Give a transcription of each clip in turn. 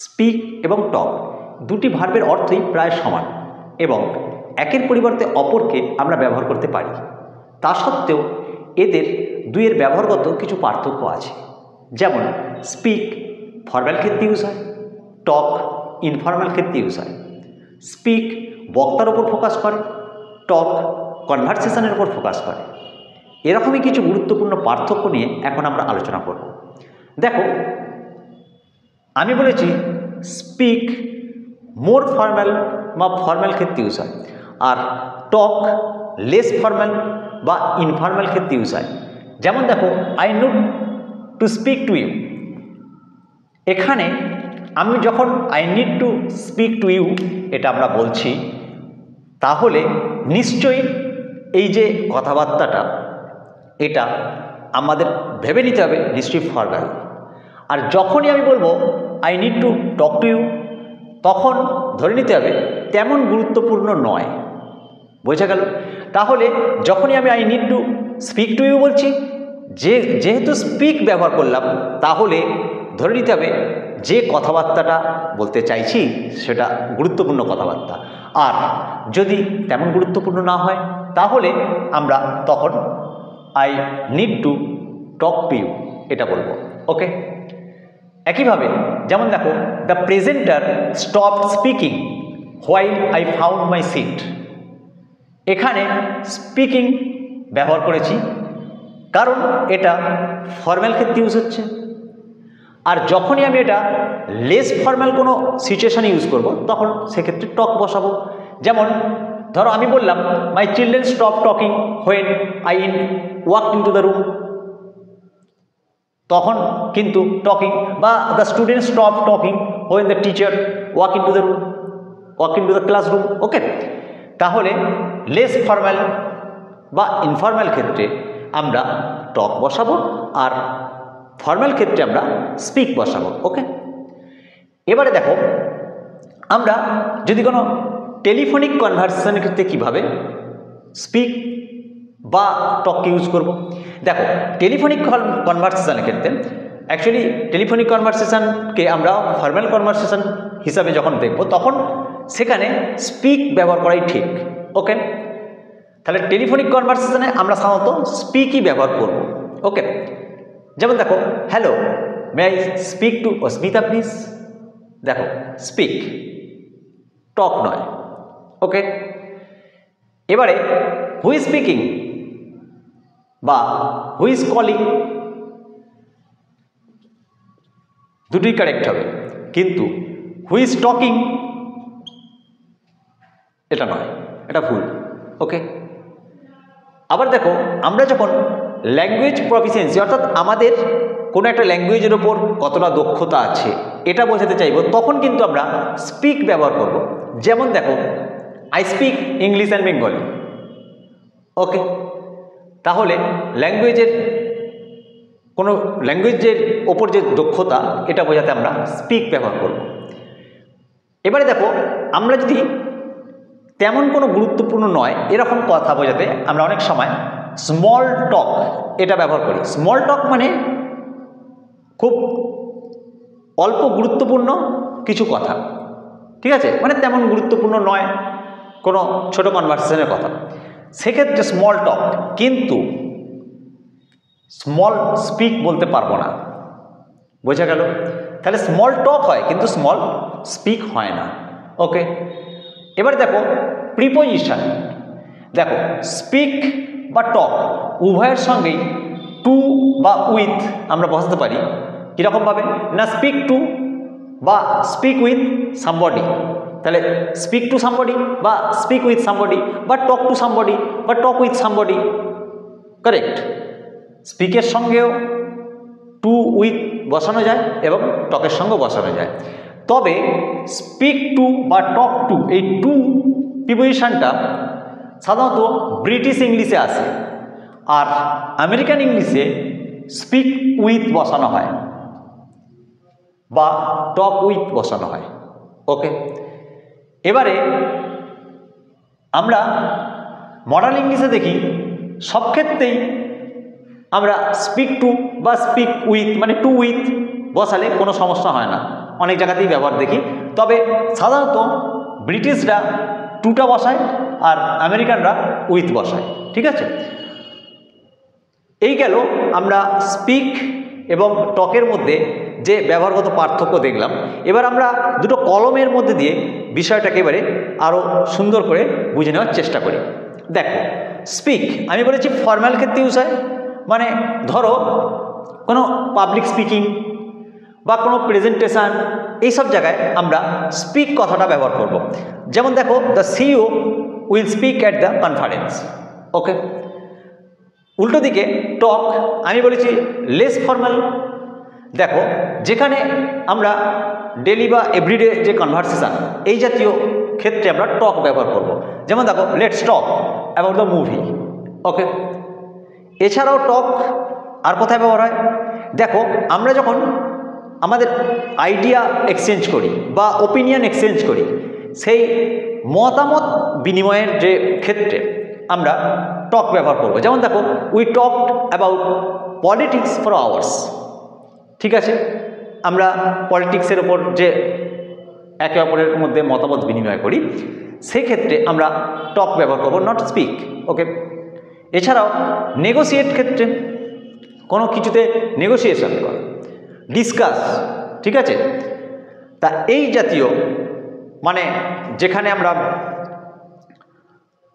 Speak এবং টক দুটি ভার্বের অর্থই প্রায় সমান এবং একের পরিবর্তে অপরকে আমরা ব্যবহার করতে পারি। তা সত্ত্বেও এদের দুইয়ের ব্যবহারগত কিছু পার্থক্য আছে। যেমন স্পিক ফর্মাল ক্ষেত্রে ইউজ হয়, টক ইনফর্মাল ক্ষেত্রে ইউজ হয়। স্পিক বক্তার ওপর ফোকাস করে, টক কনভারসেশনের ওপর ফোকাস করে। এরকমই কিছু গুরুত্বপূর্ণ পার্থক্য নিয়ে এখন আমরা আলোচনা করব। দেখো, আমি বলেছি স্পিক মোর ফর্মাল বা ফর্মাল ক্ষেত্রে ইউজ হয়, আর টক লেস ফর্মাল বা ইনফর্মাল ক্ষেত্রে ইউজ হয়। যেমন দেখো, I need to speak to you. এখানে আমি যখন I need to speak to you এটা আমরা বলছি, তাহলে নিশ্চয়ই এই যে কথাবার্তাটা এটা আমাদের ভেবে নিতে হবে নিশ্চয়ই ফর্মাল। আর যখনই আমি বলবো I need to talk to you, তখন ধরে নিতে হবে তেমন গুরুত্বপূর্ণ নয়। বোঝা গেল? তাহলে যখনই আমি I need to speak to you বলছি, যেহেতু স্পিক ব্যবহার করলাম, তাহলে ধরে নিতে হবে যে কথাবার্তাটা বলতে চাইছি সেটা গুরুত্বপূর্ণ কথাবার্তা। আর যদি তেমন গুরুত্বপূর্ণ না হয়, তাহলে আমরা তখন I need to talk to you এটা বলবো। ওকে, একইভাবে যেমন দেখো, the presenter stopped speaking while I found my seat. এখানে স্পিকিং ব্যবহার করেছি কারণ এটা ফর্মাল ক্ষেত্রে ইউজ হচ্ছে। আর যখনই আমি এটা লেস ফর্মাল কোনো সিচুয়েশানে ইউজ করব, তখন সেক্ষেত্রে টক বসাবো। যেমন ধরো আমি বললাম my children stop talking when I walked into the room, তখন কিন্তু টকিং। বা the student stop talking when the teacher walk into the room, walk into the classroom. Okay, তাহলে লেস ফর্মাল বা ইনফর্মাল ক্ষেত্রে আমরা টক বসাবো, আর ফর্মাল ক্ষেত্রে আমরা স্পিক বসাবো। ওকে, এবারে দেখো, আমরা যদি কোনো টেলিফোনিক কনভারসেশনের ক্ষেত্রে কীভাবে স্পিক বা টককে ইউজ করব। দেখো, টেলিফোনিক কনভারসেশনের ক্ষেত্রে অ্যাকচুয়ালি টেলিফোনিক কনভারসেশনকে আমরা ফর্মাল কনভারসেশন হিসাবে যখন দেখব, তখন সেখানে স্পিক ব্যবহার করাই ঠিক। ওকে, তাহলে টেলিফোনিক কনভারসেশনে আমরা সাধারণত স্পিকই ব্যবহার করব। ওকে, যেমন দেখো, hello may I speak to Asmita please. দেখো, স্পিক, টক নয়। ওকে, এবারে হু ইজ স্পিকিং বা হু ইজ কলিং, দুটোই কারেক্ট হবে, কিন্তু হু ইজ টকিং এটা নয়, এটা ভুল। ওকে, আবার দেখো, আমরা যখন ল্যাঙ্গুয়েজ প্রফিসিয়েন্সি অর্থাৎ আমাদের কোনো একটা ল্যাঙ্গুয়েজের ওপর কতটা দক্ষতা আছে এটা বোঝাতে চাইব, তখন কিন্তু আমরা স্পিক ব্যবহার করব। যেমন দেখো, I speak English and Bengali. Okay, তাহলে কোনো ল্যাঙ্গুয়েজের ওপর যে দক্ষতা এটা বোঝাতে আমরা স্পিক ব্যবহার করব। এবারে দেখো, আমরা যদি তেমন কোনো গুরুত্বপূর্ণ নয় এরকম কথা বোঝাতে আমরা অনেক সময় স্মল টক এটা ব্যবহার করি। স্মল টক মানে খুব অল্প গুরুত্বপূর্ণ কিছু কথা, ঠিক আছে, মানে তেমন গুরুত্বপূর্ণ নয় কোনো ছোট কনভারসেশনের কথা, সেক্ষেত্রে স্মল টক। কিন্তু স্মল স্পিক বলতে পারবো না। বোঝা গেল? তাহলে স্মল টক হয় কিন্তু স্মল স্পিক হয় না। ওকে, এবার দেখো প্রিপোজিশন। দেখো, স্পিক বা টক উভয়ের সঙ্গেই টু বা উইথ আমরা বসাতে পারি। কীরকমভাবে না, স্পিক টু বা স্পিক উইথ সামবডি। তাহলে স্পিক টু সামবডি বা স্পিক উইথ সামবডি বা টক টু সামবডি বা টক উইথ সামবডি, কারেক্ট। স্পিকের সঙ্গেও টু উইথ বসানো যায় এবং টকের সঙ্গেও বসানো যায়। তবে স্পিক টু বা টক টু, এই টু প্রিপোজিশনটা সাধারণত ব্রিটিশ ইংলিশে আসে, আর আমেরিকান ইংলিশে স্পিক উইথ বসানো হয় বা টক উইথ বসানো হয়। ওকে, এবারে আমরা মডার্ন ইংলিশে দেখি সব ক্ষেত্রেই আমরা স্পিক টু বা স্পিক উইথ মানে টু উইথ বসালে কোনো সমস্যা হয় না। অনেক জায়গাতেই ব্যবহার দেখি, তবে সাধারণত ব্রিটিশরা টুটা বসায় আর আমেরিকানরা উইথ বসায়। ঠিক আছে, এই গেল আমরা স্পিক এবং টকের মধ্যে যে ব্যবহারগত পার্থক্য দেখলাম। এবার আমরা দুটো কলমের মধ্যে দিয়ে বিষয়টাকে এবারে আরও সুন্দর করে বুঝে নেওয়ার চেষ্টা করি। দেখো, স্পিক আমি বলেছি ফর্মাল ক্ষেত্রে ইউজ হয়, মানে ধরো কোনো পাবলিক স্পিকিং বা কোনো প্রেজেন্টেশন, এইসব জায়গায় আমরা স্পিক কথাটা ব্যবহার করব। যেমন দেখো, the CEO will speak at the conference. Okay, উল্টো দিকে টক আমি বলেছি লেস ফর্মাল। দেখো, যেখানে আমরা ডেলি বা এভরিডে যে কনভারসেশন, এই জাতীয় ক্ষেত্রে আমরা টক ব্যবহার করব। যেমন দেখো, let's talk about the movie. Okay, এছাড়াও টক আর কোথায় ব্যবহার হয়? দেখো, আমরা যখন আমাদের আইডিয়া এক্সচেঞ্জ করি বা ওপিনিয়ন এক্সচেঞ্জ করি, সেই মতামত বিনিময়ের যে ক্ষেত্রে আমরা টক ব্যবহার করব। যেমন দেখো, we talked about politics for hours. ঠিক আছে, আমরা পলিটিক্সের ওপর যে একে অপরের মধ্যে মতামত বিনিময় করি, সেক্ষেত্রে আমরা টক ব্যবহার করব, নট স্পিক। ওকে, এছাড়াও নেগোসিয়েট ক্ষেত্রে কোনো কিছুতে নেগোসিয়েশন করা, ডিসকাস। ঠিক আছে, তা এই জাতীয় মানে যেখানে আমরা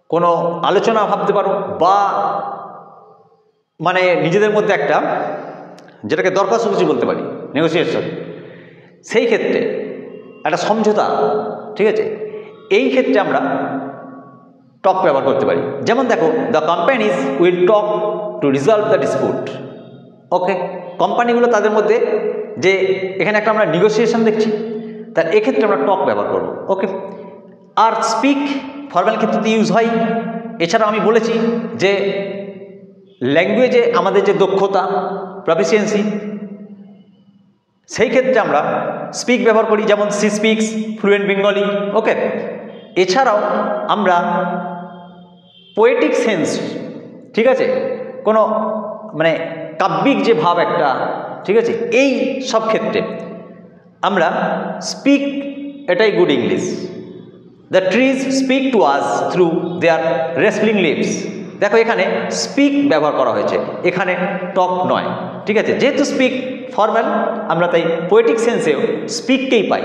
কোনো আলোচনা ভাবতে পারো বা মানে নিজেদের মধ্যে একটা যেটাকে দরকার সূচি বলতে পারি, নেগোসিয়েশন, সেই ক্ষেত্রে একটা সমঝোতা। ঠিক আছে, এই ক্ষেত্রে আমরা টক ব্যবহার করতে পারি। যেমন দেখো, the companies will talk to resolve the dispute. Okay, কোম্পানিগুলো তাদের মধ্যে যে এখানে একটা আমরা নেগোসিয়েশন দেখছি, তার এক্ষেত্রে আমরা টক ব্যবহার করব। ওকে, আর স্পিক ফর্মাল ক্ষেত্রে ইউজ হয়। এছাড়া আমি বলেছি যে ল্যাঙ্গুয়েজে আমাদের যে দক্ষতা, প্রফিসিয়েন্সি, সেই ক্ষেত্রে আমরা স্পিক ব্যবহার করি। যেমন সি স্পিক্স ফ্লুয়েন্ট বেঙ্গলি। ওকে, এছাড়াও আমরা পোয়েটিক সেন্স, ঠিক আছে, কোনো মানে কাব্যিক যে ভাব একটা, ঠিক আছে, এই সব ক্ষেত্রে আমরা স্পিক, এটাই good English. The trees speak to us through their rustling leaves. দেখো, এখানে স্পিক ব্যবহার করা হয়েছে, এখানে টক নয়। ঠিক আছে, যেহেতু স্পিক ফর্মাল, আমরা তাই পোয়েটিক সেন্সেও স্পিককেই পাই।